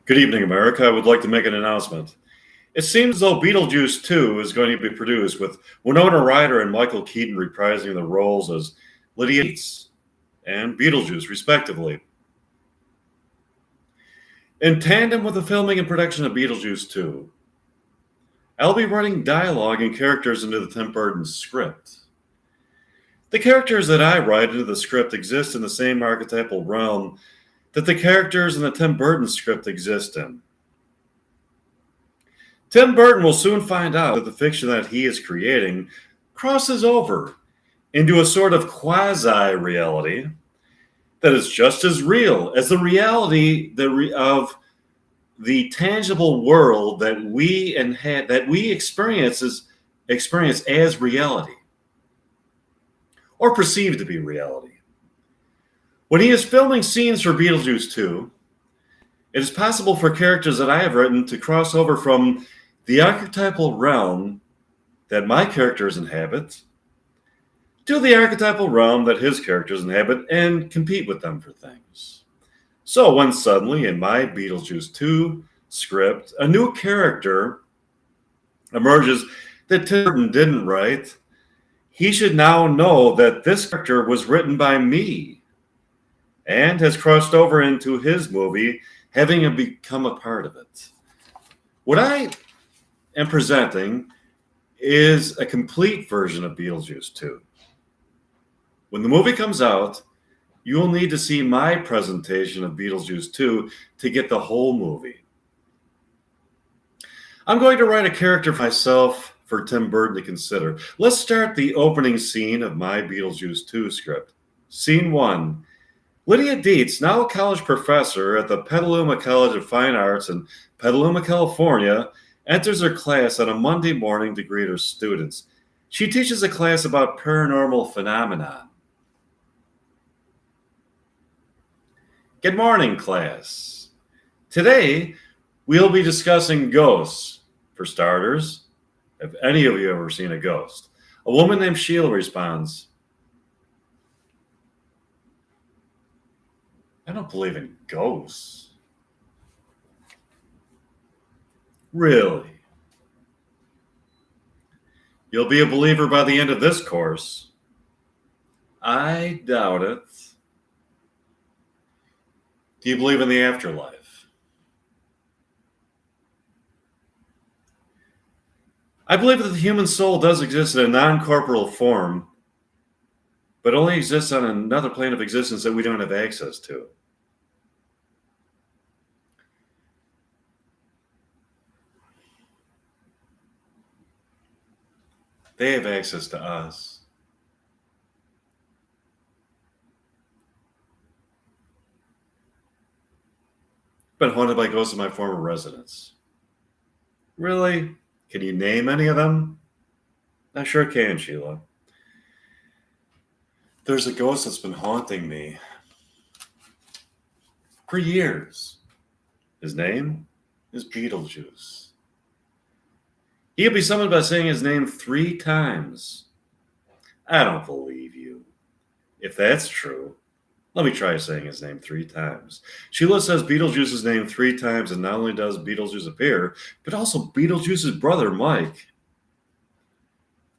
Good evening, America. I would like to make an announcement. It seems as though Beetlejuice 2 is going to be produced with Winona Ryder and Michael Keaton reprising the roles as Lydia Yates and Beetlejuice, respectively. In tandem with the filming and production of Beetlejuice 2, I'll be writing dialogue and characters into the Tim Burton script. The characters that I write into the script exist in the same archetypal realm that the characters in the Tim Burton script exist in. Tim Burton will soon find out that the fiction that he is creating crosses over into a sort of quasi-reality that is just as real as the reality of the tangible world that we experience as reality, or perceived to be reality. When he is filming scenes for Beetlejuice 2, it is possible for characters that I have written to cross over from the archetypal realm that my characters inhabit to the archetypal realm that his characters inhabit and compete with them for things. So when suddenly in my Beetlejuice 2 script, a new character emerges that Tim Burton didn't write, he should now know that this character was written by me and has crossed over into his movie, having become a part of it. What I am presenting is a complete version of Beetlejuice 2. When the movie comes out, you will need to see my presentation of Beetlejuice 2 to get the whole movie. I'm going to write a character for myself for Tim Burton to consider. Let's start the opening scene of my Beetlejuice 2 script. Scene 1. Lydia Dietz, now a college professor at the Petaluma College of Fine Arts in Petaluma, California, enters her class on a Monday morning to greet her students. She teaches a class about paranormal phenomena. Good morning, class. Today, we'll be discussing ghosts. For starters, have any of you ever seen a ghost? A woman named Sheila responds, I don't believe in ghosts. Really? You'll be a believer by the end of this course. I doubt it. Do you believe in the afterlife? I believe that the human soul does exist in a non-corporeal form, but only exists on another plane of existence that we don't have access to. They have access to us. Been haunted by ghosts of my former residence. Really? Can you name any of them? I sure can, Sheila. There's a ghost that's been haunting me for years. His name is Beetlejuice. He'll be summoned by saying his name 3 times. I don't believe you. If that's true, let me try saying his name 3 times. Sheila says Beetlejuice's name 3 times, and not only does Beetlejuice appear, but also Beetlejuice's brother, Mike.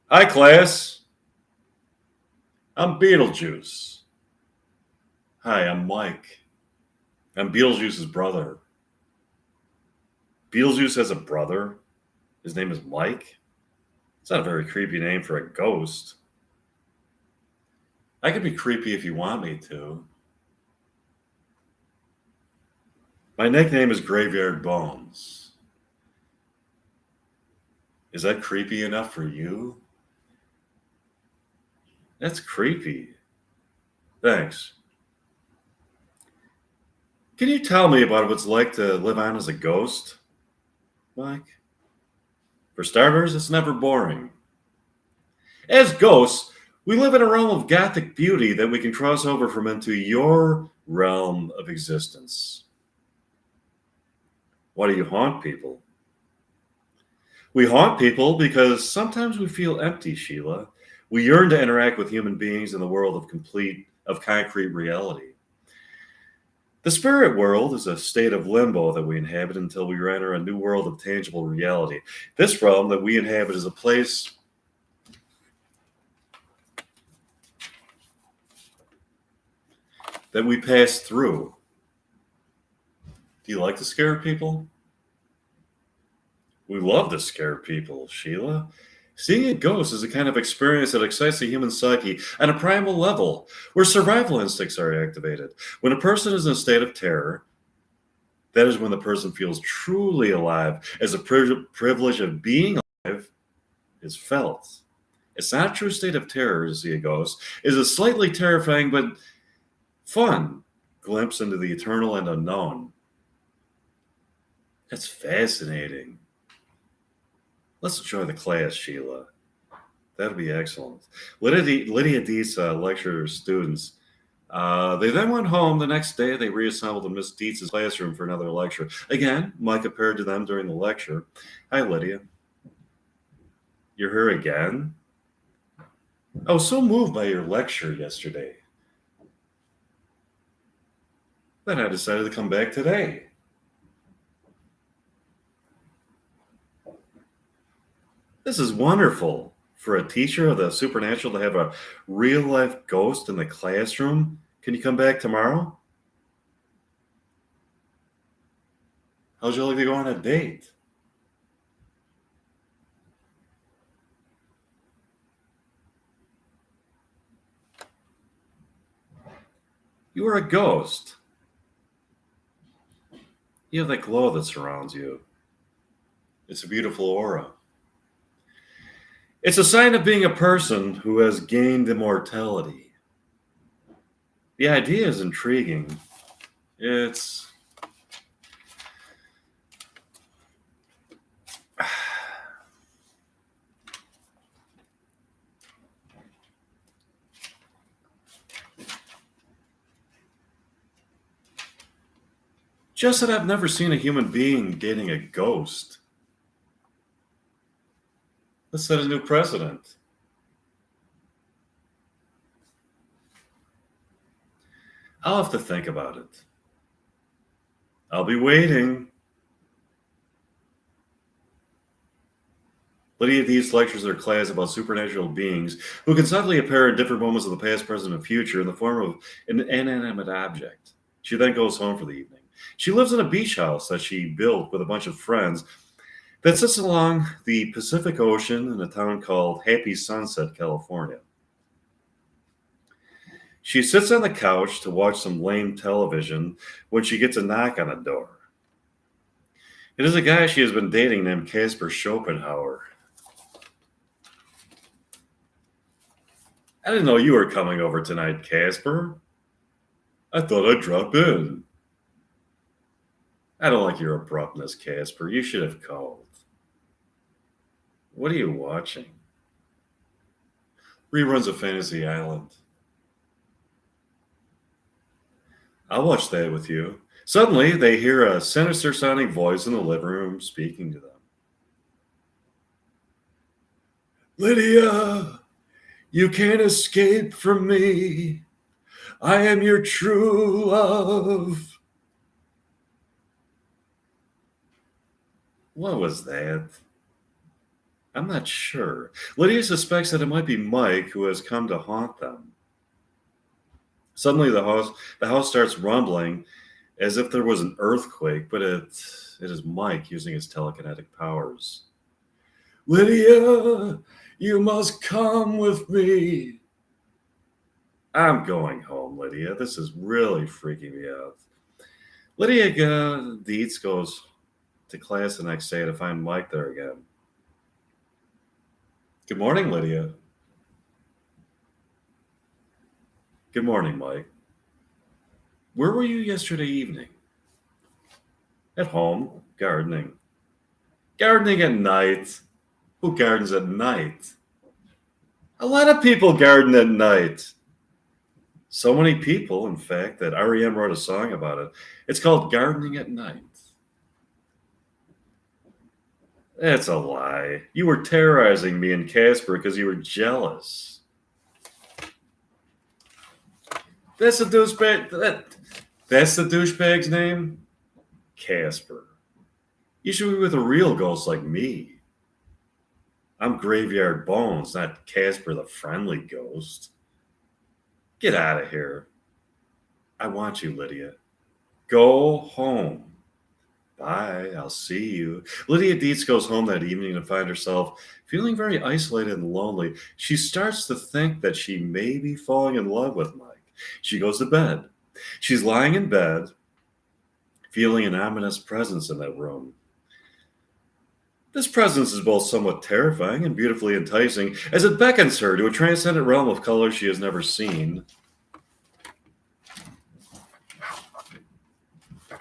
Hi, class. I'm Beetlejuice. Hi, I'm Mike. I'm Beetlejuice's brother. Beetlejuice has a brother? His name is Mike? It's not a very creepy name for a ghost. I can be creepy if you want me to. My nickname is Graveyard Bones. Is that creepy enough for you? That's creepy. Thanks. Can you tell me about what it's like to live on as a ghost, Mike? For starters, it's never boring. As ghosts, we live in a realm of gothic beauty that we can cross over from into your realm of existence. Why do you haunt people? We haunt people because sometimes we feel empty, Sheila. We yearn to interact with human beings in the world of concrete reality. The spirit world is a state of limbo that we inhabit until we enter a new world of tangible reality. This realm that we inhabit is a place that we pass through. Do you like to scare people? We love to scare people, Sheila. Seeing a ghost is a kind of experience that excites the human psyche on a primal level, where survival instincts are activated. When a person is in a state of terror, that is when the person feels truly alive, as the privilege of being alive is felt. It's not a true state of terror to see a ghost. It's a slightly terrifying but fun glimpse into the eternal and unknown. That's fascinating. Let's enjoy the class, Sheila. That'll be excellent. Lydia Dietz lectured her students. They then went home. The next day, they reassembled in Miss Dietz's classroom for another lecture. Again, Mike appeared to them during the lecture. Hi, Lydia. You're here again? I was so moved by your lecture yesterday. Then I decided to come back today. This is wonderful. For a teacher of the supernatural to have a real-life ghost in the classroom. Can you come back tomorrow? How'd you like to go on a date? You are a ghost. You have that glow that surrounds you. It's a beautiful aura. It's a sign of being a person who has gained immortality. The idea is intriguing. It's just that I've never seen a human being dating a ghost. Let's set a new precedent. I'll have to think about it. I'll be waiting. Lydia Dietz lectures her class about supernatural beings who can suddenly appear at different moments of the past, present, and future in the form of an inanimate object. She then goes home for the evening. She lives in a beach house that she built with a bunch of friends that sits along the Pacific Ocean in a town called Happy Sunset, California. She sits on the couch to watch some lame television when she gets a knock on the door. It is a guy she has been dating named Casper Schopenhauer. I didn't know you were coming over tonight, Casper. I thought I'd drop in. I don't like your abruptness, Casper. You should have called. What are you watching? Reruns of Fantasy Island. I'll watch that with you. Suddenly, they hear a sinister-sounding voice in the living room speaking to them. Lydia, you can't escape from me. I am your true love. What was that? I'm not sure. Lydia suspects that it might be Mike who has come to haunt them. Suddenly, the house starts rumbling as if there was an earthquake, but it is Mike using his telekinetic powers. Lydia, you must come with me. I'm going home, Lydia. This is really freaking me out. Lydia Dietz goes to class the next day to find Mike there again. Good morning, Lydia. Good morning, Mike. Where were you yesterday evening? At home, gardening. Gardening at night? Who gardens at night? A lot of people garden at night. So many people, in fact, that REM wrote a song about it. It's called Gardening at Night. That's a lie. You were terrorizing me and Casper because you were jealous. That's a douchebag. That's the douchebag's name? Casper. You should be with a real ghost like me. I'm Graveyard Bones, not Casper the Friendly Ghost. Get out of here. I want you, Lydia. Go home. Bye. I'll see you. Lydia Dietz goes home that evening to find herself feeling very isolated and lonely. She starts to think that she may be falling in love with Mike. She goes to bed. She's lying in bed, feeling an ominous presence in that room. This presence is both somewhat terrifying and beautifully enticing as it beckons her to a transcendent realm of colors she has never seen.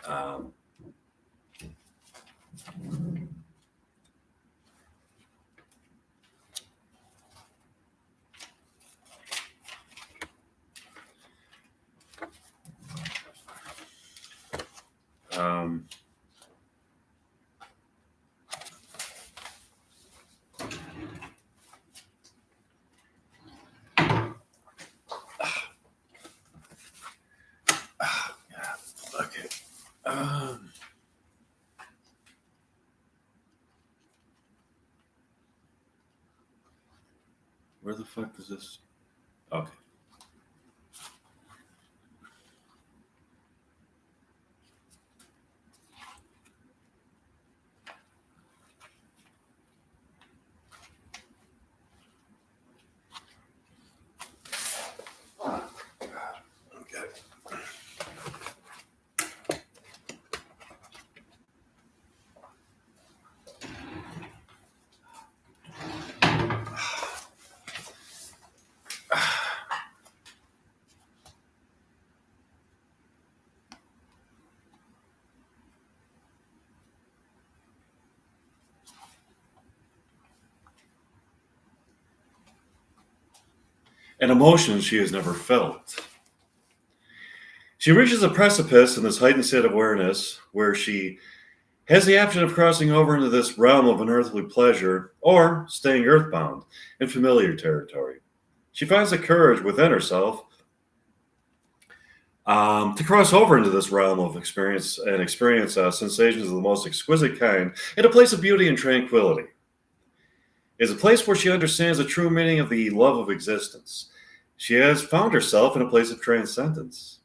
Um, um, okay. Um, where the fuck is this? Okay. Okay. An emotion she has never felt. She reaches a precipice in this heightened state of awareness where she has the option of crossing over into this realm of unearthly pleasure or staying earthbound in familiar territory. She finds the courage within herself to cross over into this realm of experience and experience sensations of the most exquisite kind in a place of beauty and tranquility. It is a place where she understands the true meaning of the love of existence. She has found herself in a place of transcendence.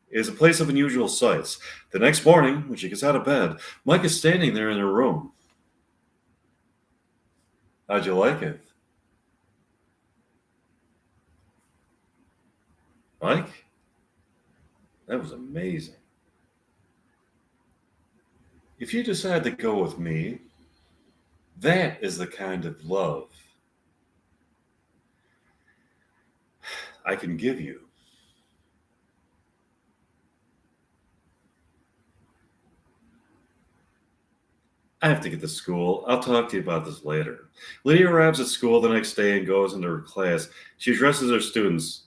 It is a place of unusual sights. The next morning, when she gets out of bed, Mike is standing there in her room. How'd you like it? Mike? That was amazing. If you decide to go with me, that is the kind of love I can give you. I have to get to school. I'll talk to you about this later. Lydia arrives at school the next day and goes into her class. She addresses her students.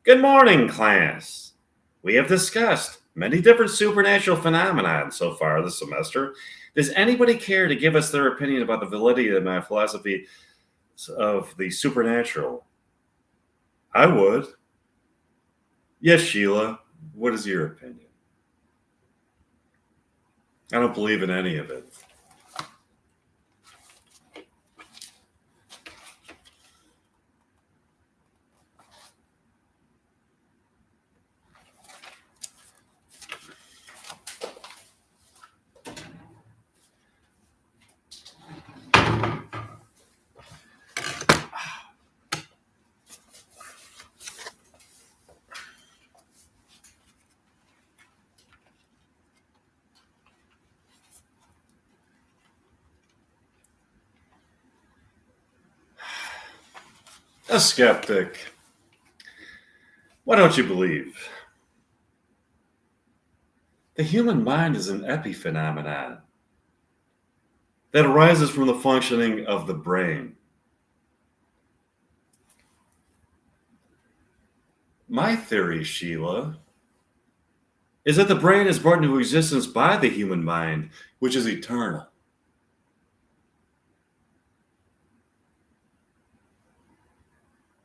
Good morning, class. We have discussed many different supernatural phenomena so far this semester. Does anybody care to give us their opinion about the validity of my philosophy of the supernatural? I would. Yes, Sheila. What is your opinion? I don't believe in any of it. A skeptic. Why don't you believe? The human mind is an epiphenomenon that arises from the functioning of the brain. My theory, Sheila, is that the brain is brought into existence by the human mind, which is eternal.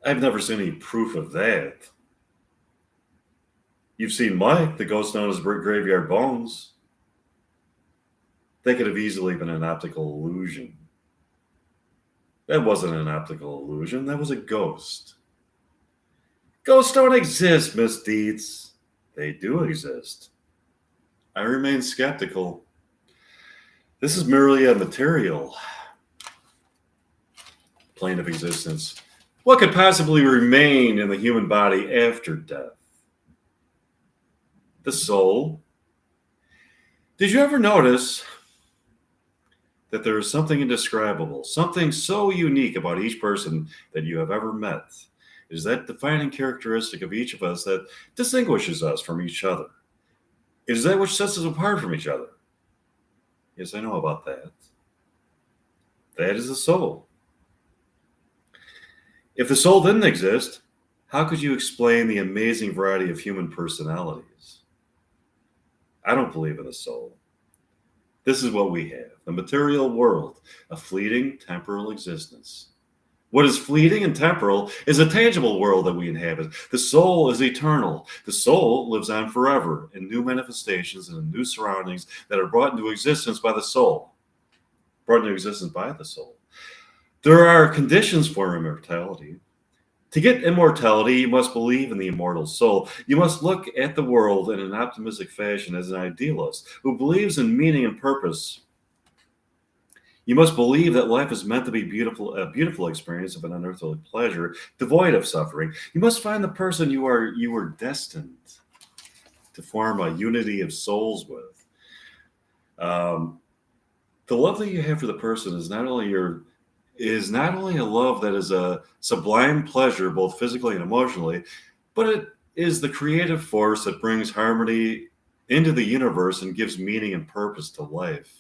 I've never seen any proof of that. You've seen Mike, the ghost known as Graveyard Bones. That could have easily been an optical illusion. That wasn't an optical illusion. That was a ghost. Ghosts don't exist, Miss Deeds. They do exist. I remain skeptical. This is merely a material plane of existence. What could possibly remain in the human body after death? The soul. Did you ever notice that there is something indescribable, something so unique about each person that you have ever met? It is that defining characteristic of each of us that distinguishes us from each other. It is that which sets us apart from each other. Yes, I know about that. That is the soul. If the soul didn't exist, how could you explain the amazing variety of human personalities? I don't believe in the soul. This is what we have, the material world, a fleeting, temporal existence. What is fleeting and temporal is a tangible world that we inhabit. The soul is eternal. The soul lives on forever in new manifestations and in new surroundings that are brought into existence by the soul. Brought into existence by the soul. There are conditions for immortality. To get immortality, you must believe in the immortal soul. You must look at the world in an optimistic fashion as an idealist who believes in meaning and purpose. You must believe that life is meant to be a beautiful experience of an unearthly pleasure, devoid of suffering. You must find the person you were destined to form a unity of souls with. The love that you have for the person is not only a love that is a sublime pleasure, both physically and emotionally, but it is the creative force that brings harmony into the universe and gives meaning and purpose to life.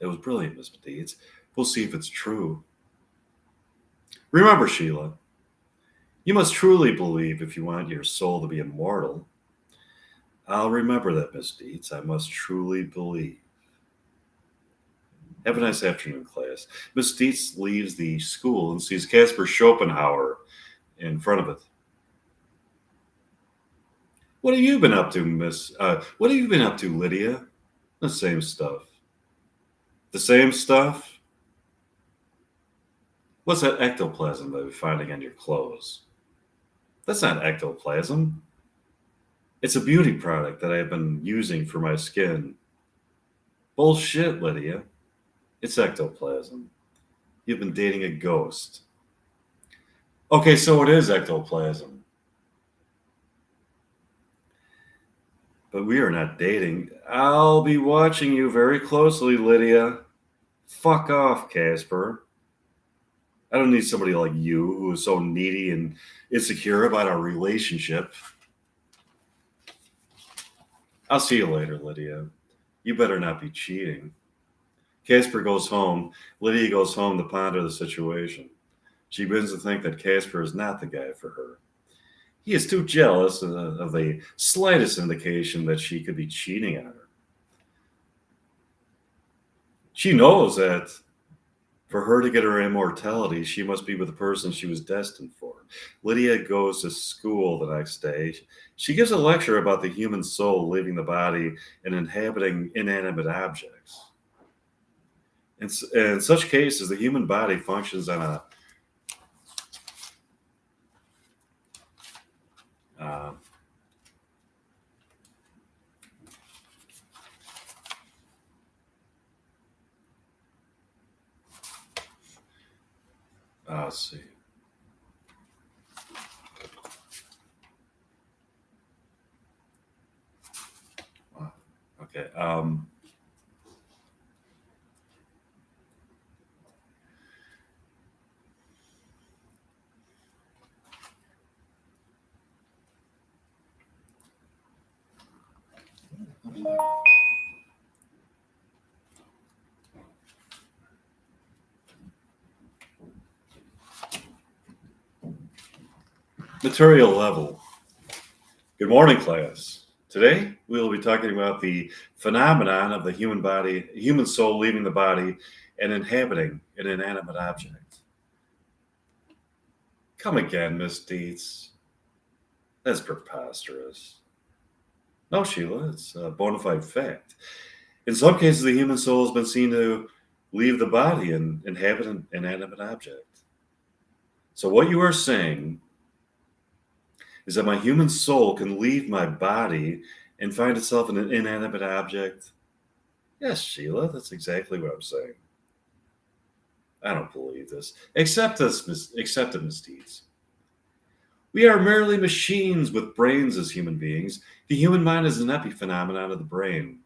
That was brilliant, Miss Deeds. We'll see if it's true. Remember, Sheila, you must truly believe if you want your soul to be immortal. I'll remember that, Miss Deeds. I must truly believe. Have a nice afternoon, class. Miss Dietz leaves the school and sees Caspar Schopenhauer in front of it. What have you been up to, what have you been up to, Lydia? The same stuff. The same stuff? What's that ectoplasm that we're finding on your clothes? That's not ectoplasm. It's a beauty product that I've been using for my skin. Bullshit, Lydia. It's ectoplasm. You've been dating a ghost. Okay, so it is ectoplasm. But we are not dating. I'll be watching you very closely, Lydia. Fuck off, Caspar. I don't need somebody like you who is so needy and insecure about our relationship. I'll see you later, Lydia. You better not be cheating. Caspar goes home. Lydia goes home to ponder the situation. She begins to think that Caspar is not the guy for her. He is too jealous of the slightest indication that she could be cheating on her. She knows that for her to get her immortality, she must be with the person she was destined for. Lydia goes to school the next day. She gives a lecture about the human soul leaving the body and inhabiting inanimate objects. In such cases, the human body functions on a let's see. Okay. Material level. Good morning, class. Today, we will be talking about the phenomenon of the human soul leaving the body and inhabiting an inanimate object. Come again, Miss Dietz. That's preposterous. No, Sheila, it's a bona fide fact. In some cases, the human soul has been seen to leave the body and inhabit an inanimate object. So, what you are saying is that my human soul can leave my body and find itself in an inanimate object? Yes, Sheila, that's exactly what I'm saying. I don't believe this. Accept it, Miss Deeds. We are merely machines with brains as human beings. The human mind is an epiphenomenon of the brain.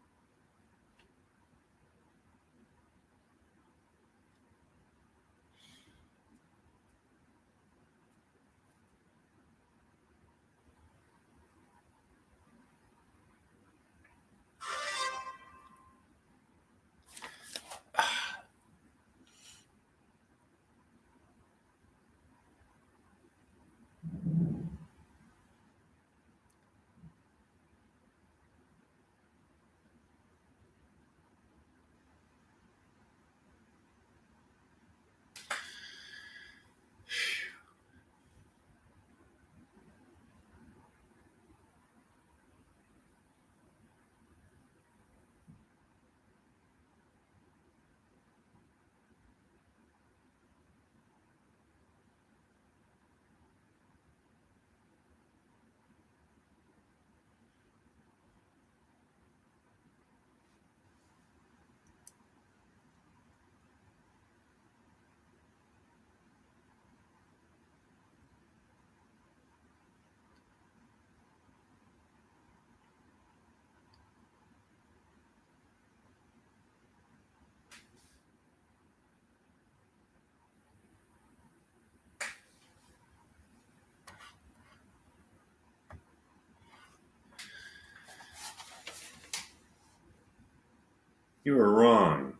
You are wrong.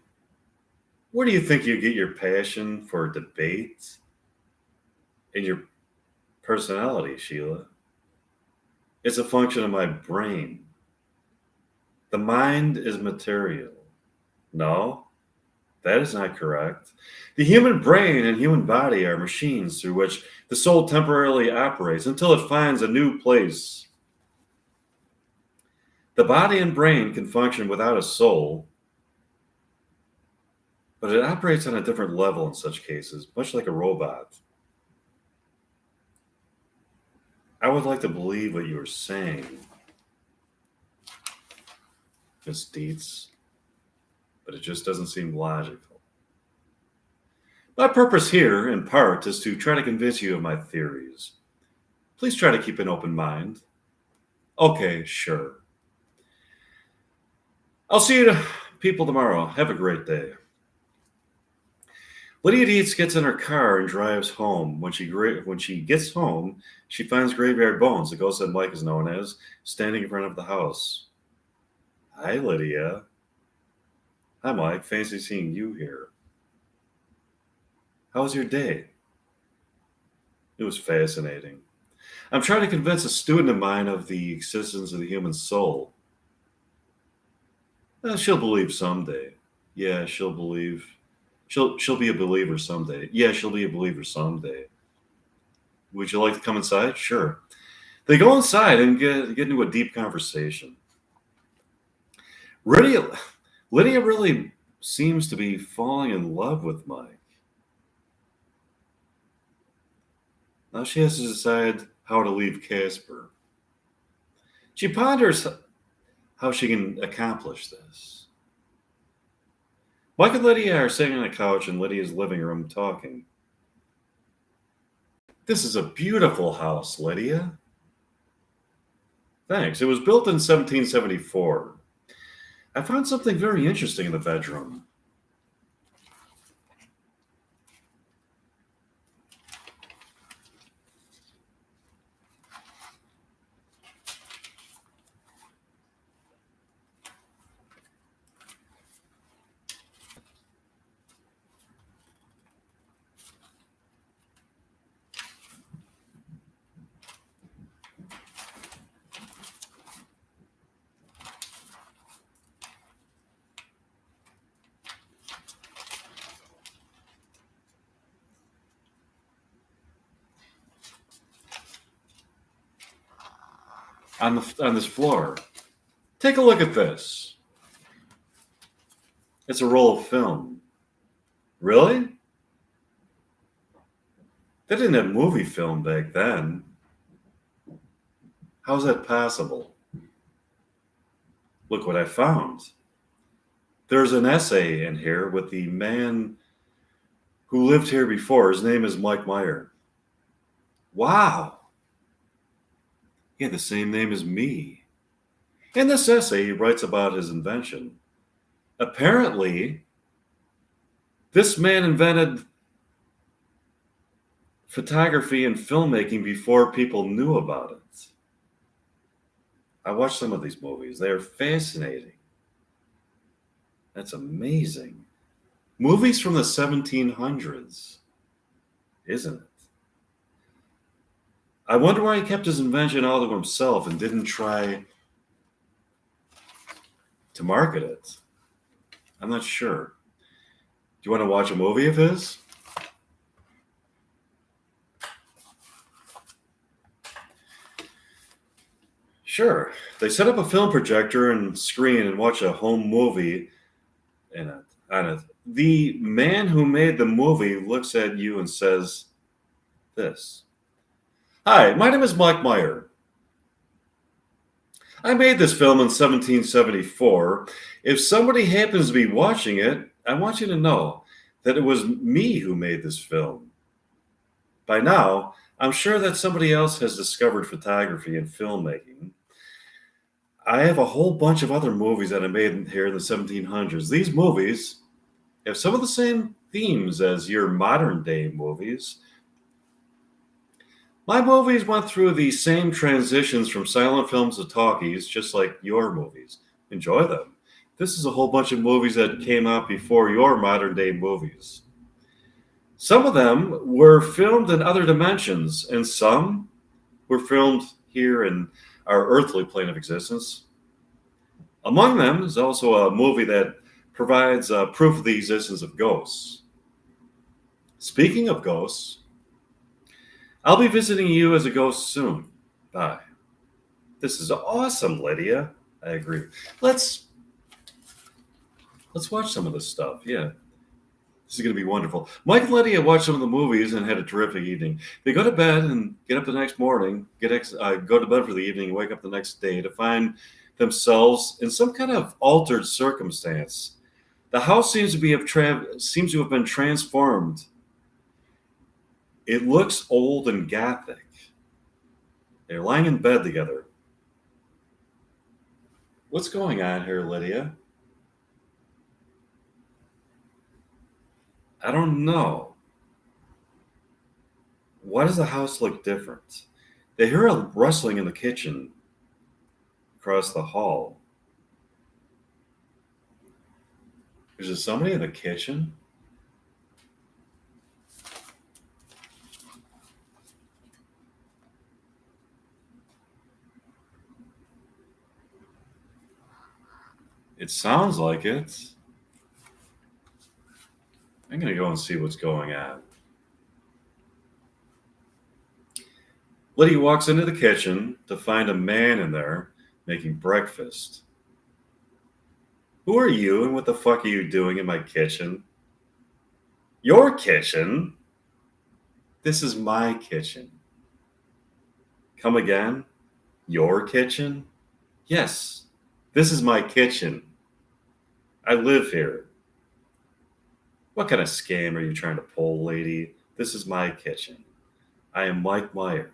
Where do you think you get your passion for debate and your personality, Sheila? It's a function of my brain. The mind is material. No, that is not correct. The human brain and human body are machines through which the soul temporarily operates until it finds a new place. The body and brain can function without a soul, but it operates on a different level in such cases, much like a robot. I would like to believe what you are saying, Miss Dietz, but it just doesn't seem logical. My purpose here, in part, is to try to convince you of my theories. Please try to keep an open mind. Okay, sure. I'll see you people tomorrow. Have a great day. Lydia Dietz gets in her car and drives home. When she gets home, she finds Graveyard Bones, the ghost that Mike is known as, standing in front of the house. Hi, Lydia. Hi, Mike. Fancy seeing you here. How was your day? It was fascinating. I'm trying to convince a student of mine of the existence of the human soul. She'll believe someday. Yeah, she'll believe. She'll be a believer someday. Yeah, she'll be a believer someday. Would you like to come inside? Sure. They go inside and get into a deep conversation. Lydia, Lydia really seems to be falling in love with Mike. Now she has to decide how to leave Casper. She ponders how she can accomplish this. Mike and Lydia are sitting on a couch in Lydia's living room talking. This is a beautiful house, Lydia. Thanks. It was built in 1774. I found something very interesting in the bedroom. on this floor. Take a look at this. It's a roll of film. Really? They didn't have movie film back then. How's that possible? Look what I found. There's an essay in here with the man who lived here before. His name is Meyer. Wow. He had the same name as me. In this essay, he writes about his invention. Apparently, this man invented photography and filmmaking before people knew about it. I watched some of these movies. They are fascinating. That's amazing. Movies from the 1700s, isn't it? I wonder why he kept his invention all to himself and didn't try to market it. I'm not sure. Do you want to watch a movie of his? Sure. They set up a film projector and screen and watch a home movie on it. The man who made the movie looks at you and says this. Hi, my name is Mike Meyer. I made this film in 1774. If somebody happens to be watching it, I want you to know that it was me who made this film. By now, I'm sure that somebody else has discovered photography and filmmaking. I have a whole bunch of other movies that I made here in the 1700s. These movies have some of the same themes as your modern day movies. My movies went through the same transitions from silent films to talkies, just like your movies. Enjoy them. This is a whole bunch of movies that came out before your modern day movies. Some of them were filmed in other dimensions, and some were filmed here in our earthly plane of existence. Among them is also a movie that provides proof of the existence of ghosts. Speaking of ghosts, I'll be visiting you as a ghost soon. Bye. This is awesome, Lydia. I agree. Let's watch some of this stuff. Yeah. This is going to be wonderful. Mike and Lydia watched some of the movies and had a terrific evening. They go to bed and get up the next morning, go to bed for the evening, wake up the next day to find themselves in some kind of altered circumstance. The house seems to have been transformed. It looks old and gothic. They're lying in bed together. What's going on here, Lydia? I don't know. Why does the house look different? They hear a rustling in the kitchen across the hall. Is there somebody in the kitchen? It sounds like it. I'm going to go and see what's going on. Lydia walks into the kitchen to find a man in there making breakfast. Who are you and what the fuck are you doing in my kitchen? Your kitchen? This is my kitchen. Come again? Your kitchen? Yes, this is my kitchen. I live here. What kind of scam are you trying to pull, lady? This is my kitchen. I am Mike Meyer.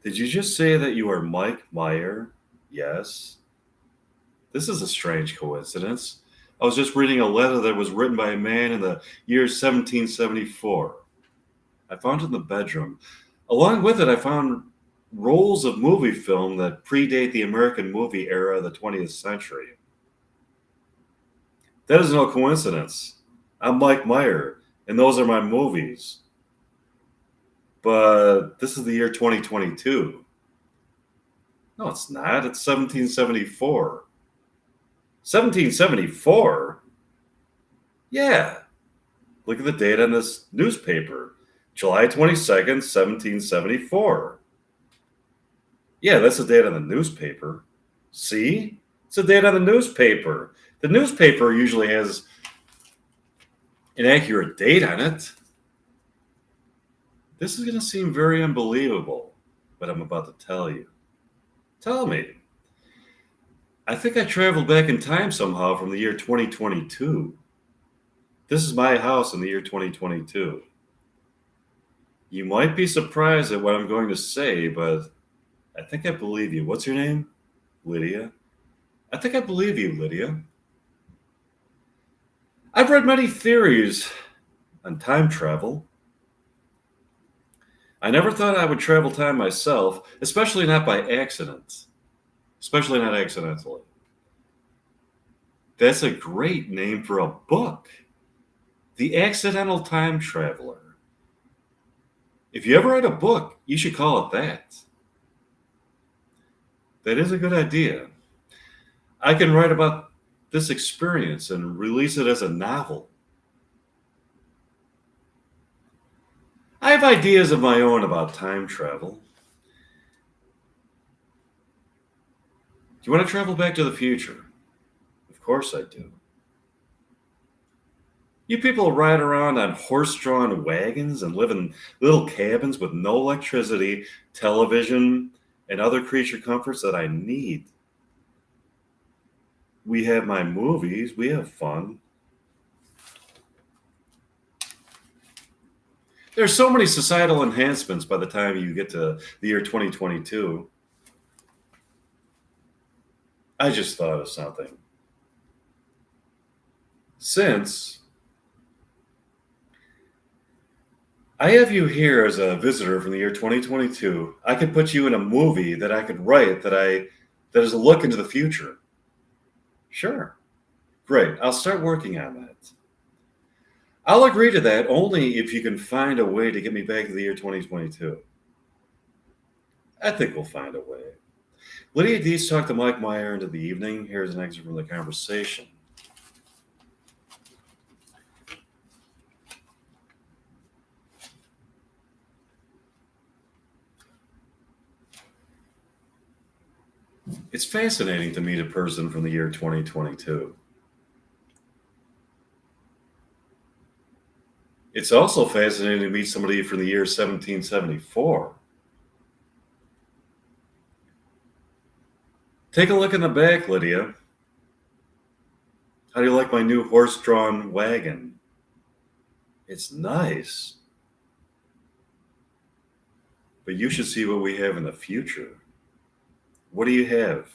Did you just say that you are Mike Meyer? Yes. This is a strange coincidence. I was just reading a letter that was written by a man in the year 1774. I found it in the bedroom. Along with it, I found rolls of movie film that predate the American movie era of the 20th century. That is no coincidence. I'm Mike Meyer, and those are my movies. But this is the year 2022. No, it's not. It's 1774. 1774? Yeah. Look at the date on this newspaper. July 22nd, 1774. Yeah, that's the date on the newspaper. See? It's the date on the newspaper. The newspaper usually has an accurate date on it. This is going to seem very unbelievable, but I'm about to tell you. Tell me. I think I traveled back in time somehow from the year 2022. This is my house in the year 2022. You might be surprised at what I'm going to say, but I think I believe you. What's your name? Lydia. I think I believe you, Lydia. I've read many theories on time travel. I never thought I would travel time myself, especially not by accident, especially not accidentally. That's a great name for a book. The Accidental Time Traveler. If you ever write a book, you should call it that. That is a good idea. I can write about this experience and release it as a novel. I have ideas of my own about time travel. Do you want to travel back to the future? Of course I do. You people ride around on horse-drawn wagons and live in little cabins with no electricity, television, and other creature comforts that I need. We have my movies, we have fun. There's so many societal enhancements by the time you get to the year 2022. I just thought of something. Since I have you here as a visitor from the year 2022, I could put you in a movie that I could write that is a look into the future. Sure. Great. I'll start working on that. I'll agree to that only if you can find a way to get me back to the year 2022. I think we'll find a way. Lydia Dees talked to Mike Meyer into the evening. Here's an excerpt from the conversation. It's fascinating to meet a person from the year 2022. It's also fascinating to meet somebody from the year 1774. Take a look in the back, Lydia. How do you like my new horse-drawn wagon? It's nice. But you should see what we have in the future. What do you have?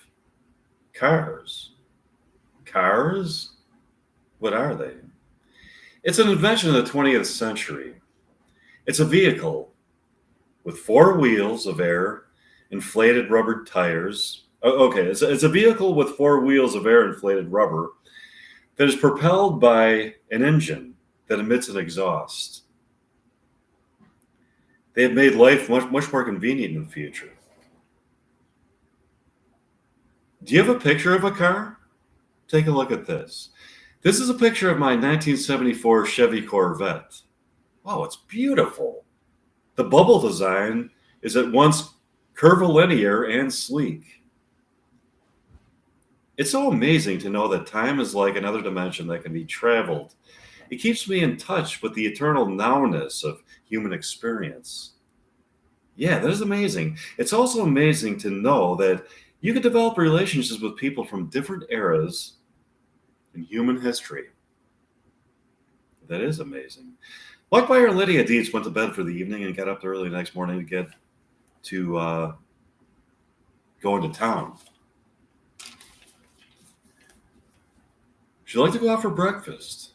Cars. Cars? What are they? It's an invention of the 20th century. It's a vehicle with four wheels of air, inflated rubber tires. Okay, it's a vehicle with four wheels of air, inflated rubber, that is propelled by an engine that emits an exhaust. They have made life much more convenient in the future. Do you have a picture of a car? Take a look at this. This is a picture of my 1974 Chevy Corvette. Oh, it's beautiful. The bubble design is at once curvilinear and sleek. It's so amazing to know that time is like another dimension that can be traveled. It keeps me in touch with the eternal nowness of human experience. Yeah, that is amazing. It's also amazing to know that you can develop relationships with people from different eras in human history. That is amazing. Mike Meyer and Lydia Dees went to bed for the evening and got up early the next morning to get to go into town. Would you like to go out for breakfast?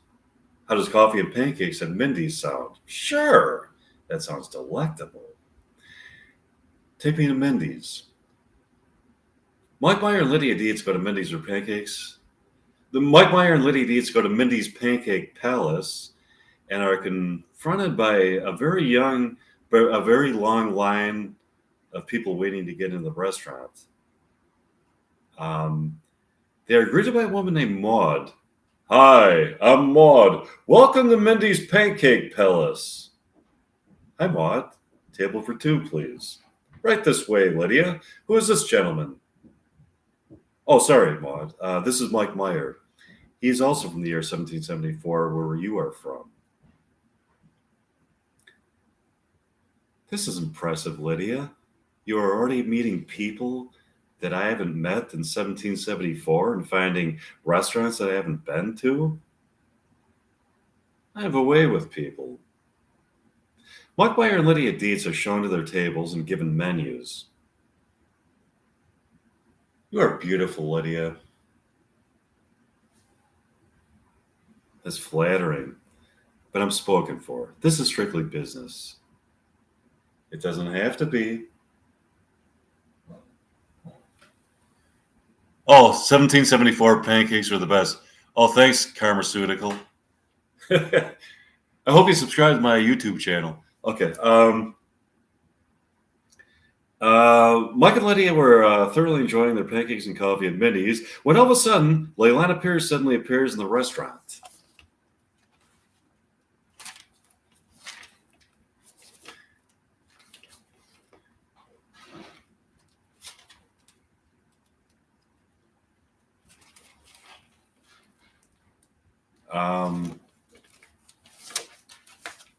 How does coffee and pancakes at Mindy's sound? Sure. That sounds delectable. Take me to Mindy's. Mike Meyer and Lydia Dees go to Mindy's for pancakes. Mike Meyer and Lydia Dees go to Mindy's Pancake Palace and are confronted by a very long line of people waiting to get into the restaurant. They are greeted by a woman named Maud. Hi, I'm Maud. Welcome to Mindy's Pancake Palace. Hi, Maud. Table for two, please. Right this way, Lydia. Who is this gentleman? Oh, sorry, Maud. This is Mike Meyer. He's also from the year 1774, where you are from. This is impressive, Lydia. You are already meeting people that I haven't met in 1774 and finding restaurants that I haven't been to. I have a way with people. Mike Meyer and Lydia Dietz are shown to their tables and given menus. You are beautiful, Lydia. That's flattering, but I'm spoken for. This is strictly business. It doesn't have to be. Oh, 1774 pancakes are the best. Oh, thanks, Pharmaceutical. I hope you subscribe to my YouTube channel. Okay. Mike and Lydia were thoroughly enjoying their pancakes and coffee at Mindy's when all of a sudden, Leilani Pierce suddenly appears in the restaurant.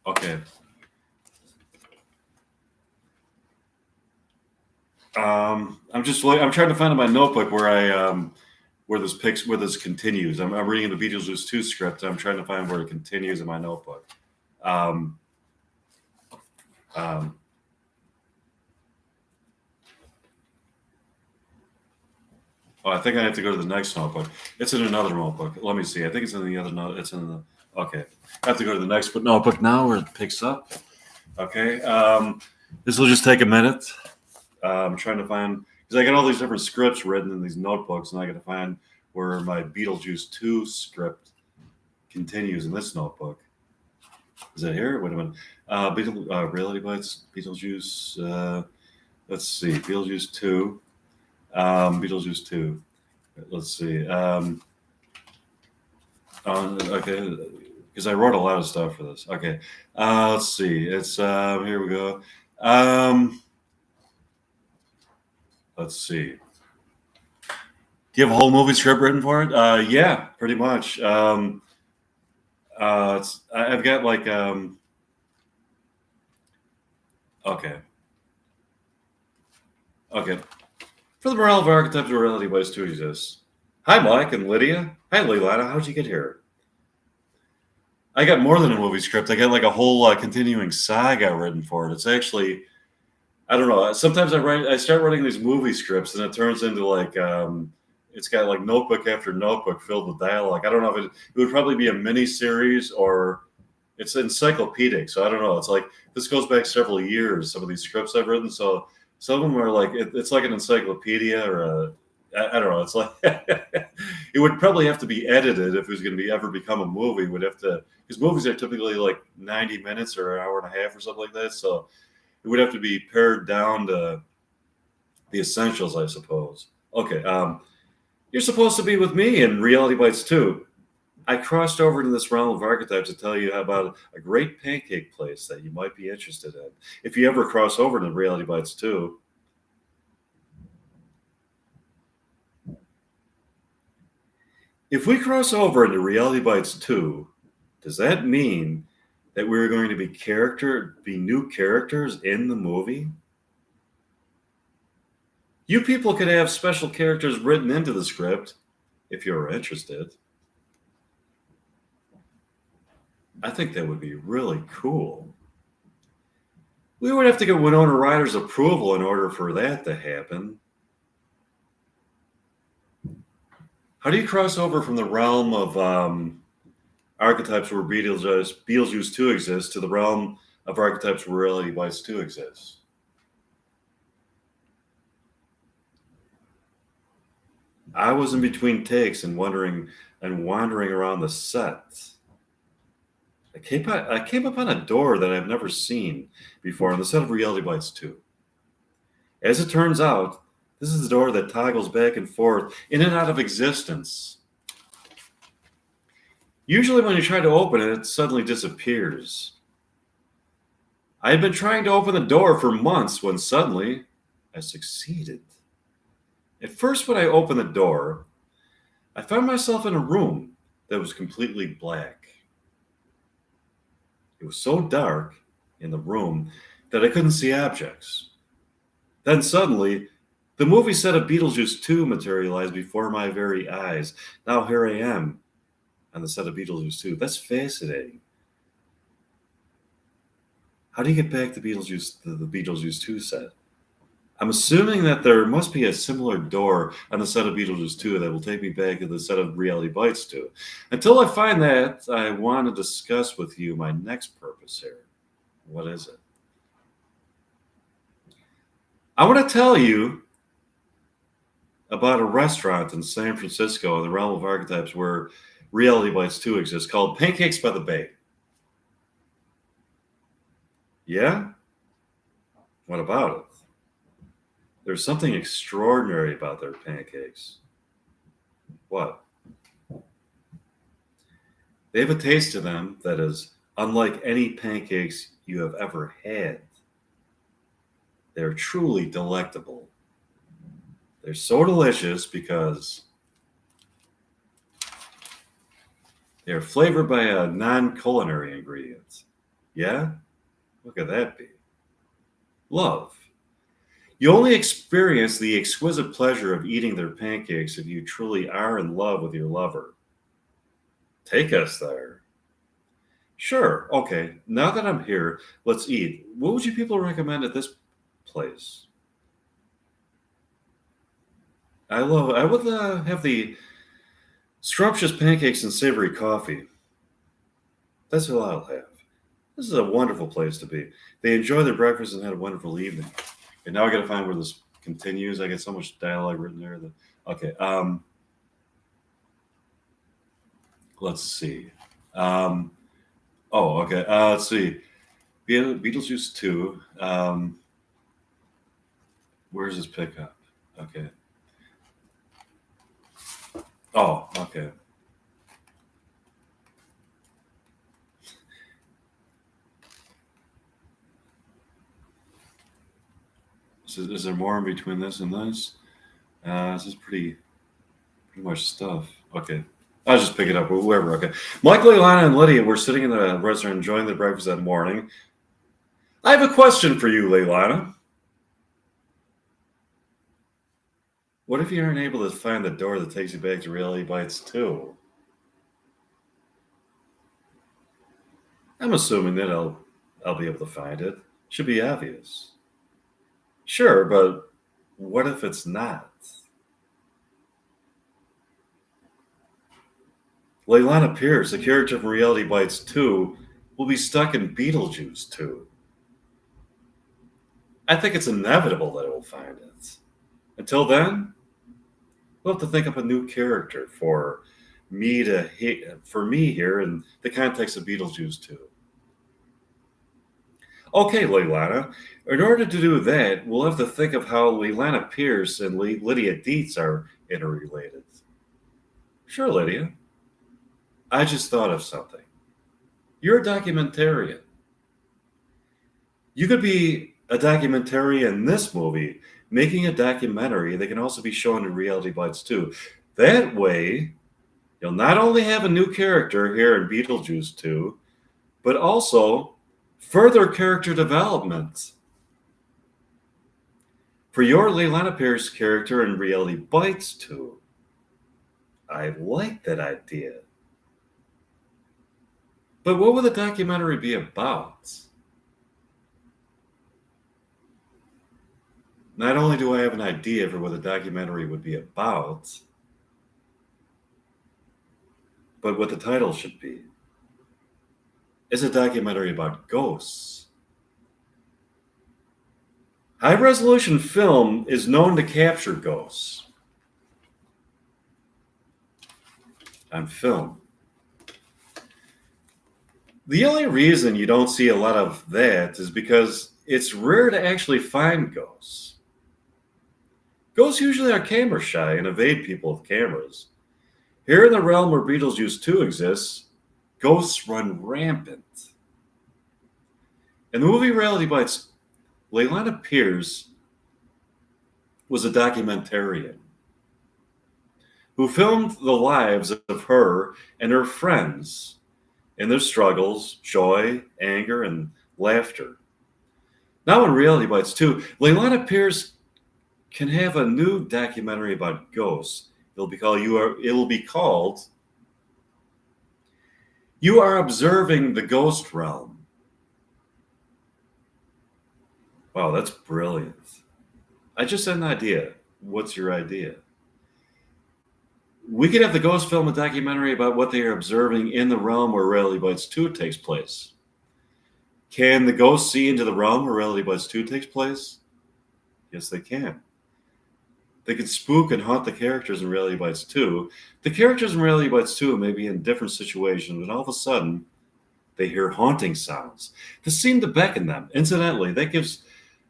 Okay. I'm trying to find in my notebook where this continues. I'm reading the Beetlejuice 2 script. I'm trying to find where it continues in my notebook. Um, um, oh, I think I have to go to the next notebook. It's in another notebook. Let me see. I think it's in the other note. It's in the. Okay. I have to go to the next notebook now where it picks up. Okay. This will just take a minute. I'm trying to find, because I got all these different scripts written in these notebooks, and I got to find where my Beetlejuice 2 script continues in this notebook. Is that here? Wait a minute. Reality Bites, Beetlejuice. Let's see. Beetlejuice 2. Beetlejuice 2. Let's see. Okay. Because I wrote a lot of stuff for this. Okay. Let's see. It's here we go. Let's see. Do you have a whole movie script written for it? Yeah, pretty much. I've got like okay. Okay. For the morale of archetypes, reality ways to exist. Hi, Mike and Lydia. Hi, Leilani. How'd you get here? I got more than a movie script. I got like a whole continuing saga written for it. It's actually, I don't know. Sometimes I start writing these movie scripts, and it turns into like, it's got like notebook after notebook filled with dialogue. I don't know if it would probably be a mini series or it's encyclopedic. So I don't know. It's like this goes back several years. Some of these scripts I've written. So some of them are like it's like an encyclopedia or I don't know. It's like it would probably have to be edited if it was going to be ever become a movie. Would have to, because movies are typically like 90 minutes or an hour and a half or something like that. So it would have to be pared down to the essentials, I suppose. Okay, you're supposed to be with me in Reality Bites 2. I crossed over to this realm of archetypes to tell you about a great pancake place that you might be interested in. If you ever cross over to Reality Bites 2, if we cross over into Reality Bites 2, does that mean that we're going to be new characters in the movie? You people could have special characters written into the script if you're interested. I think that would be really cool. We would have to get Winona Ryder's approval in order for that to happen. How do you cross over from the realm of archetypes where Beetlejuice 2 exists to the realm of archetypes where Reality Bites 2 exists? I was in between takes and wandering around the set. I came upon a door that I've never seen before on the set of Reality Bites 2. As it turns out, this is the door that toggles back and forth in and out of existence. Usually when you try to open it, it suddenly disappears. I had been trying to open the door for months when suddenly I succeeded. At first, when I opened the door, I found myself in a room that was completely black. It was so dark in the room that I couldn't see objects. Then suddenly, the movie set of Beetlejuice 2 materialized before my very eyes. Now here I am on the set of Beetlejuice 2. That's fascinating. How do you get back to the Beetlejuice 2 set? I'm assuming that there must be a similar door on the set of Beetlejuice 2 that will take me back to the set of Reality Bites 2. Until I find that, I want to discuss with you my next purpose here. What is it? I want to tell you about a restaurant in San Francisco in the realm of archetypes where Reality Bites 2 exists called Pancakes by the Bay. Yeah? What about it? There's something extraordinary about their pancakes. What? They have a taste to them that is unlike any pancakes you have ever had. They're truly delectable. They're so delicious because they're flavored by a non-culinary ingredient. Yeah? What could that be? Love. You only experience the exquisite pleasure of eating their pancakes if you truly are in love with your lover. Take us there. Sure, okay. Now that I'm here, let's eat. What would you people recommend at this place? I would have the scrumptious pancakes and savory coffee. That's what I'll have. This is a wonderful place to be. They enjoyed their breakfast and had a wonderful evening. And now I got to find where this continues. I get so much dialogue written there. Okay. Let's see. Okay. Let's see. Beetlejuice 2. Where's this pickup? Okay. Oh, okay. So is there more in between this and this? This is pretty much stuff. Okay. I'll just pick it up, whoever. Okay. Michael, Ilana, and Lydia were sitting in the restaurant enjoying their breakfast that morning. I have a question for you, Leilana. What if you aren't able to find the door that takes you back to Reality Bites 2? I'm assuming that I'll be able to find it. Should be obvious. Sure, but what if it's not? Leilana Pierce, the character from Reality Bites 2, will be stuck in Beetlejuice 2. I think it's inevitable that we'll find it. Until then, we'll have to think up a new character for me here in the context of Beetlejuice 2. Okay, Leilana. In order to do that, we'll have to think of how Leilana Pierce and Lydia Dietz are interrelated. Sure, Lydia. I just thought of something. You're a documentarian. You could be a documentarian in this movie, making a documentary that can also be shown in Reality Bites 2. That way, you'll not only have a new character here in Beetlejuice 2, but also further character development. For your Leilana Pierce character in Reality Bites 2, I like that idea. But what would the documentary be about? Not only do I have an idea for what the documentary would be about, but what the title should be. It's a documentary about ghosts. High-resolution film is known to capture ghosts on film. The only reason you don't see a lot of that is because it's rare to actually find ghosts. Ghosts usually are camera shy and evade people with cameras. Here in the realm where Beetlejuice 2 exists, ghosts run rampant. In the movie Reality Bites, Leilana Pierce was a documentarian who filmed the lives of her and her friends and their struggles, joy, anger, and laughter. Now in Reality Bites 2, Leilani Pierce can have a new documentary about ghosts. It'll be called You Are Observing the Ghost Realm. Wow, that's brilliant. I just had an idea. What's your idea? We could have the ghost film a documentary about what they are observing in the realm where Reality Bites 2 takes place. Can the ghosts see into the realm where Reality Bites 2 takes place? Yes, they can. They can spook and haunt the characters in Reality Bites 2. The characters in Reality Bites 2 may be in different situations, and all of a sudden, they hear haunting sounds. This seem to beckon them. Incidentally, that gives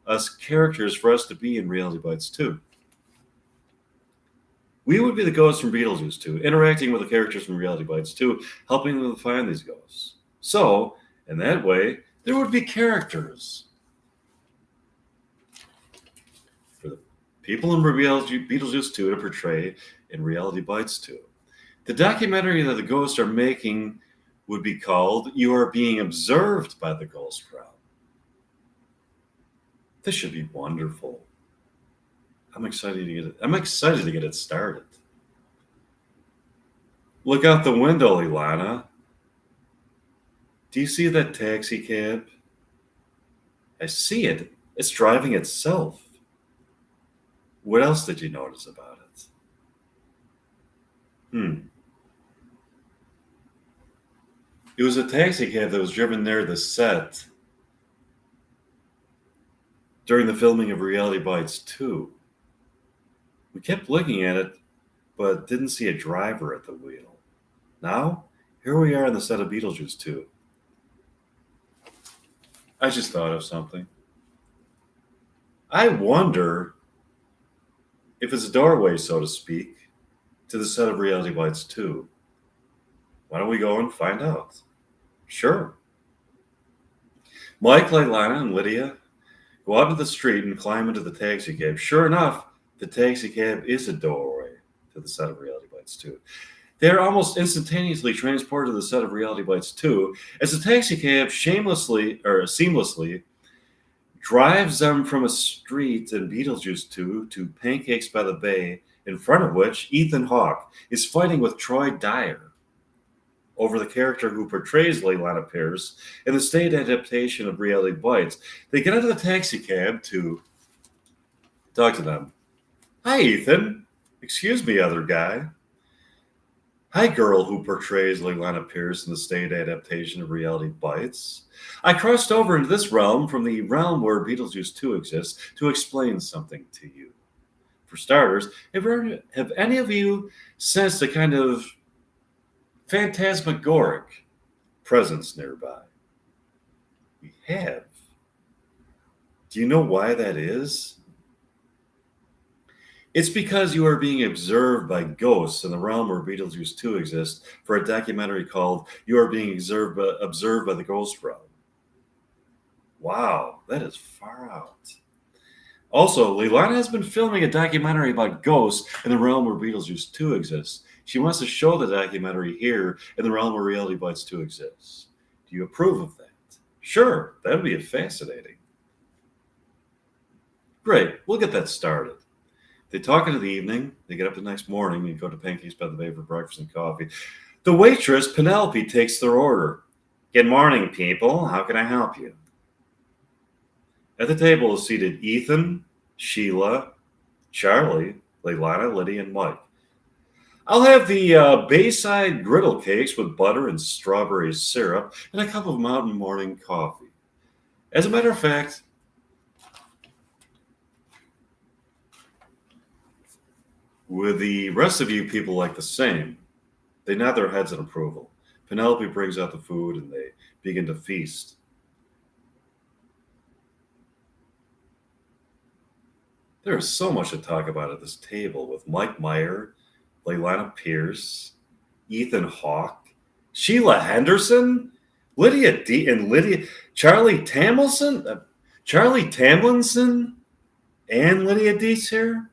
us characters for us to be in Reality Bites 2. We would be the ghosts from Beetlejuice 2, interacting with the characters from Reality Bites 2, helping them to find these ghosts. So, in that way, there would be characters for the people in Beetlejuice 2 to portray in Reality Bites 2. The documentary that the ghosts are making would be called You Are Being Observed by the Ghost Realm. This should be wonderful. I'm excited to get it started. Look out the window, Ilana. Do you see that taxi cab? I see it. It's driving itself. What else did you notice about it? It was a taxi cab that was driven near the set during the filming of Reality Bites 2. We kept looking at it, but didn't see a driver at the wheel. Now, here we are on the set of Beetlejuice 2. I just thought of something. I wonder if it's a doorway, so to speak, to the set of Reality Bites 2. Why don't we go and find out? Sure. Mike, Leilana, and Lydia go out into the street and climb into the taxi cab. Sure enough, the taxi cab is a doorway to the set of Reality Bites 2. They are almost instantaneously transported to the set of Reality Bites 2 as the taxi cab seamlessly drives them from a street in Beetlejuice 2 to Pancakes by the Bay, in front of which Ethan Hawke is fighting with Troy Dyer over the character who portrays Leilani Pierce in the stage adaptation of Reality Bites. They get out of the taxi cab to talk to them. Hi, Ethan. Excuse me, other guy. Hi, girl who portrays Leilani Pierce in the stage adaptation of Reality Bites. I crossed over into this realm from the realm where Beetlejuice 2 exists to explain something to you. For starters, have any of you sensed a kind of phantasmagoric presence nearby? We have. Do you know why that is? It's because you are being observed by ghosts in the realm where Beetlejuice 2 exists for a documentary called You Are Being Observed by the Ghost Realm. Wow, that is far out. Also, Leilani has been filming a documentary about ghosts in the realm where Beetlejuice 2 exists. She wants to show the documentary here in the realm where Reality Bites 2 exists. Do you approve of that? Sure, that would be fascinating. Great, we'll get that started. They talk into the evening. They get up the next morning and go to Pancakes by the Bay for breakfast and coffee. The waitress, Penelope, takes their order. Good morning, people. How can I help you? At the table is seated Ethan, Sheila, Charlie, Leilani, Lydia, and Mike. I'll have the Bayside griddle cakes with butter and strawberry syrup and a cup of mountain morning coffee. As a matter of fact, with the rest of you people like the same, they nod their heads in approval. Penelope brings out the food and they begin to feast. There is so much to talk about at this table with Mike Meyer, Leilani Pierce, Ethan Hawke, Sheila Henderson, Charlie Tamlinson, and Lydia Deetz here.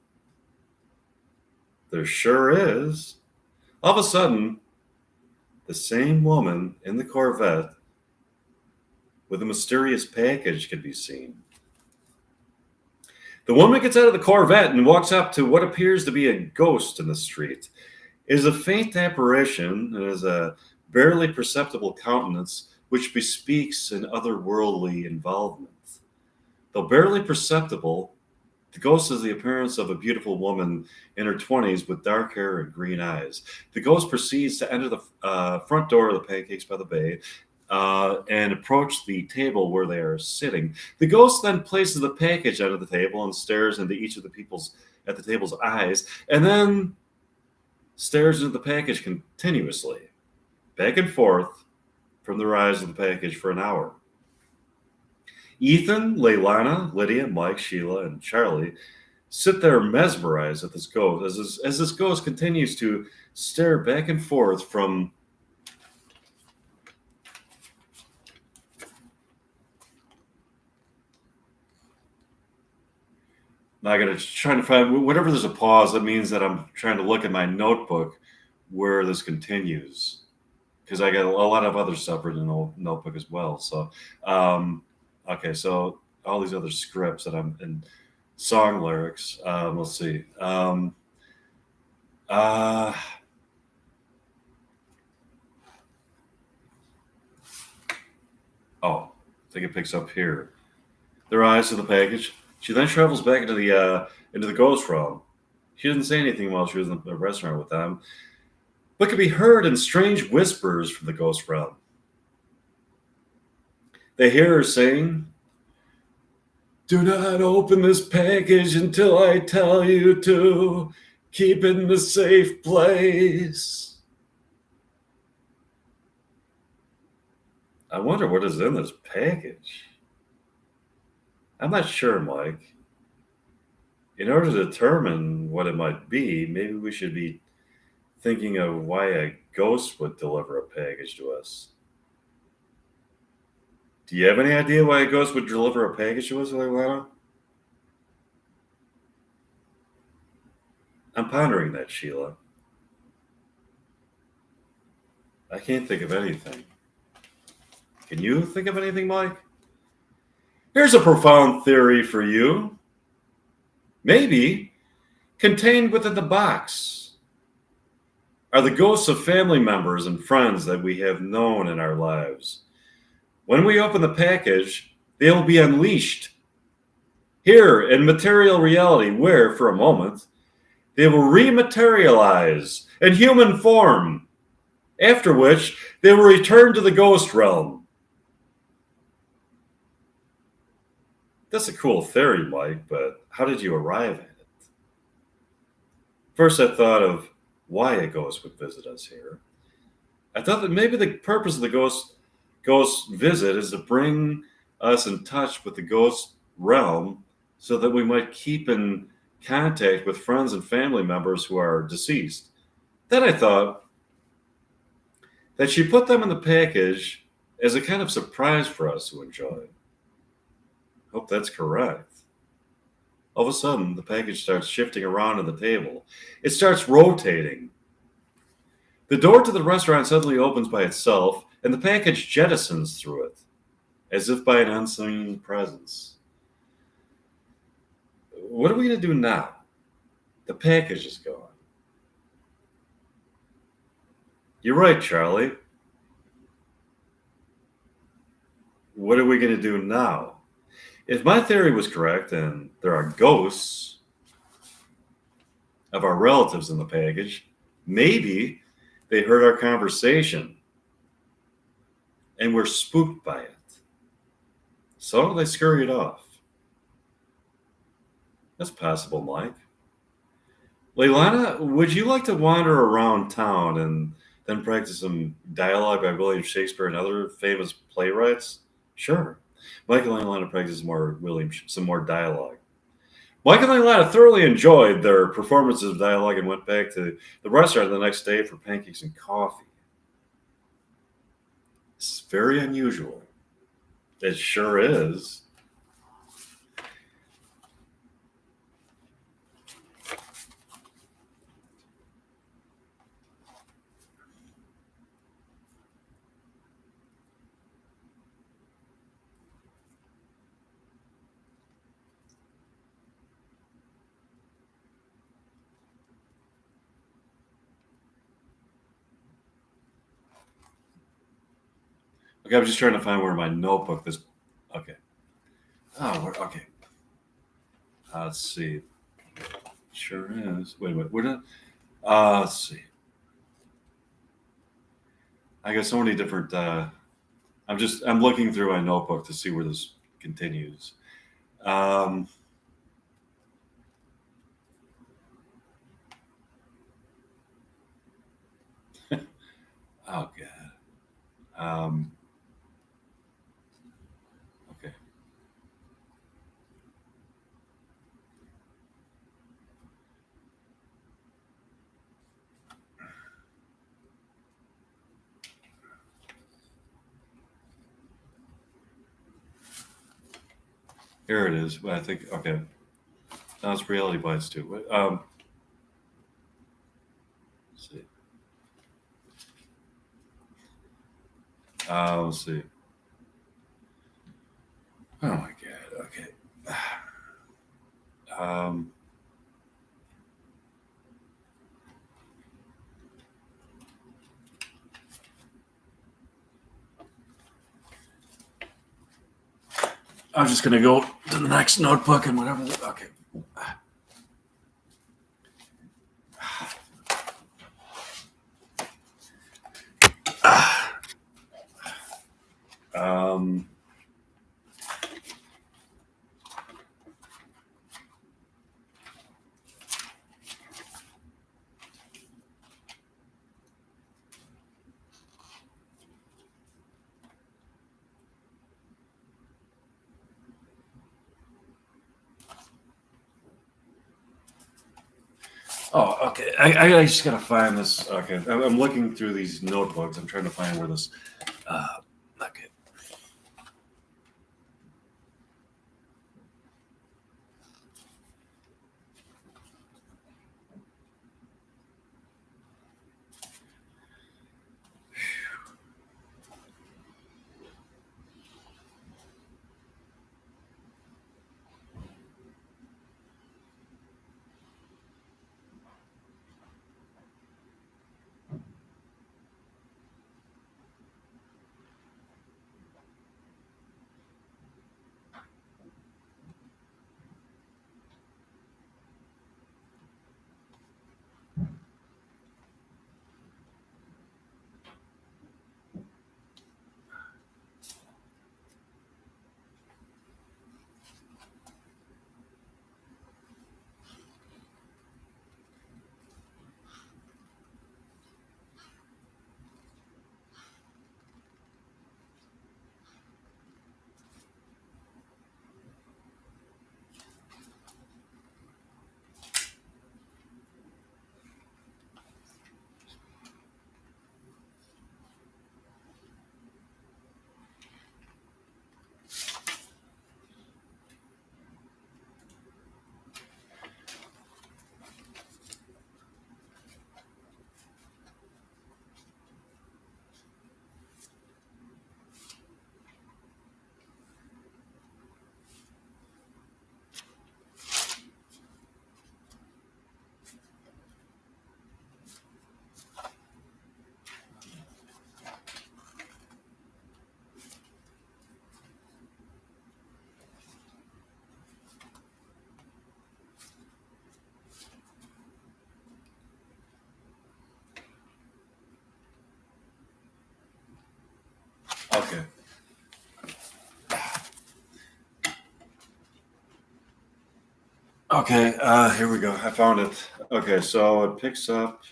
There sure is. All of a sudden, the same woman in the Corvette with a mysterious package could be seen. The woman gets out of the Corvette and walks up to what appears to be a ghost in the street. It is a faint apparition and has a barely perceptible countenance which bespeaks an otherworldly involvement. Though barely perceptible, the ghost has the appearance of a beautiful woman in her 20s with dark hair and green eyes. The ghost proceeds to enter the front door of the Pancakes by the Bay and approach the table where they are sitting. The ghost then places the package under the table and stares into each of the people's at the table's eyes, and then stares into the package continuously, back and forth from the eyes of the package for an hour. Ethan, Leilana, Lydia, Mike, Sheila, and Charlie sit there mesmerized at this ghost as this ghost continues to stare back and forth from now I gotta try to find whenever there's a pause, that means that I'm trying to look at my notebook where this continues. Because I got a lot of other stuff written in the notebook as well. So okay, so all these other scripts that I'm in song lyrics. Let's see. Uh, I think it picks up here. Their eyes to the package. She then travels back into the ghost realm. She didn't say anything while she was in the restaurant with them, but could be heard in strange whispers from the ghost realm. They hear her saying, "Do not open this package until I tell you to. Keep it in a safe place." I wonder what is in this package. I'm not sure, Mike. In order to determine what it might be, maybe we should be thinking of why a ghost would deliver a package to us. Do you have any idea why a ghost would deliver a package to us, Leilana? I'm pondering that, Sheila. I can't think of anything. Can you think of anything, Mike? Here's a profound theory for you. Maybe contained within the box are the ghosts of family members and friends that we have known in our lives. When we open the package, they will be unleashed here in material reality, where, for a moment, they will rematerialize in human form, after which they will return to the ghost realm. That's a cool theory, Mike, but how did you arrive at it? First, I thought of why a ghost would visit us here. I thought that maybe the purpose of the ghost visit is to bring us in touch with the ghost realm so that we might keep in contact with friends and family members who are deceased. Then I thought that she put them in the package as a kind of surprise for us to enjoy. Hope that's correct. All of a sudden, the package starts shifting around on the table. It starts rotating. The door to the restaurant suddenly opens by itself, and the package jettisons through it, as if by an unseen presence. What are we going to do now? The package is gone. You're right, Charlie. What are we going to do now? If my theory was correct and there are ghosts of our relatives in the package, maybe they heard our conversation and were spooked by it. So they scurried off. That's possible, Mike. Leilana, would you like to wander around town and then practice some dialogue by William Shakespeare and other famous playwrights? Sure. Mike and Leilana practiced some more dialogue. Mike and Leilana thoroughly enjoyed their performances of dialogue and went back to the restaurant the next day for pancakes and coffee. It's very unusual. It sure is. Okay, I'm just trying to find where my notebook this. Okay. Oh, okay. Let's see. Sure is. Wait a minute. Where did? Let's see. I got so many different. I'm looking through my notebook to see where this continues. Um, oh god. Um, okay. Here it is. I think. Okay. Now it's reality bites too. Let's see. Let's see. Oh my god. Okay. Um, I'm just gonna go to the next notebook and whatever. Okay. Um, oh, okay. I just gotta find this. Okay, I'm looking through these notebooks. I'm trying to find where this. Uh, okay. Okay. Okay. Here we go. I found it. Okay, so it picks up.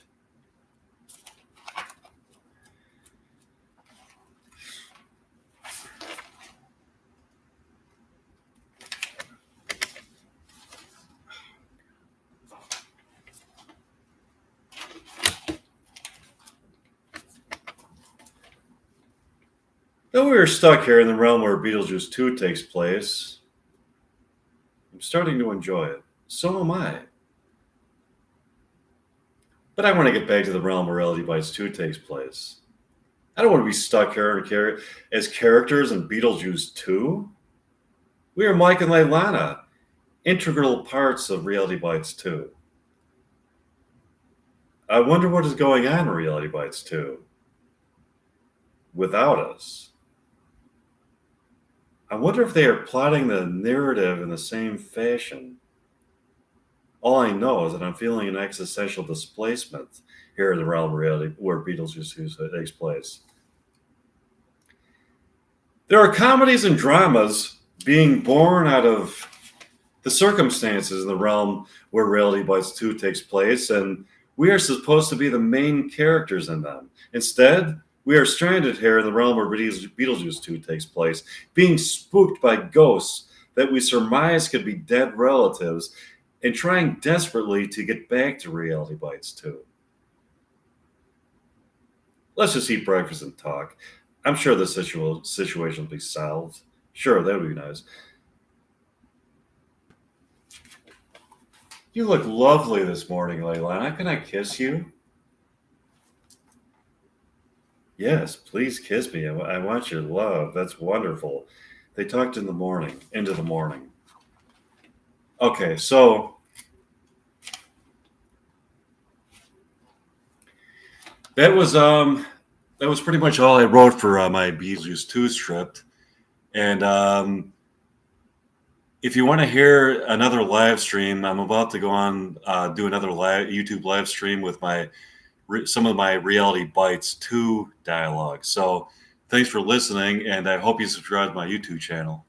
Though we are stuck here in the realm where Beetlejuice 2 takes place, I'm starting to enjoy it. So am I. But I want to get back to the realm where Reality Bites 2 takes place. I don't want to be stuck here as characters in Beetlejuice 2. We are Mike and Leilana, integral parts of Reality Bites 2. I wonder what is going on in Reality Bites 2 without us. I wonder if they are plotting the narrative in the same fashion. All I know is that I'm feeling an existential displacement here in the realm of reality where Beetlejuice takes place. There are comedies and dramas being born out of the circumstances in the realm where Reality Bites 2 takes place, and we are supposed to be the main characters in them. Instead, we are stranded here in the realm where Beetlejuice 2 takes place, being spooked by ghosts that we surmise could be dead relatives, and trying desperately to get back to Reality Bites 2. Let's just eat breakfast and talk. I'm sure the situation will be solved. Sure, that would be nice. You look lovely this morning, Leilana. Can I kiss you? Yes, please kiss me. I want your love. That's wonderful. They talked in the morning, into the morning. Okay, so that was pretty much all I wrote for my Beetlejuice 2 script. And if you want to hear another live stream, I'm about to go on do another YouTube live stream with some of my Reality Bites 2 dialogue. So thanks for listening, and I hope you subscribe to my YouTube channel.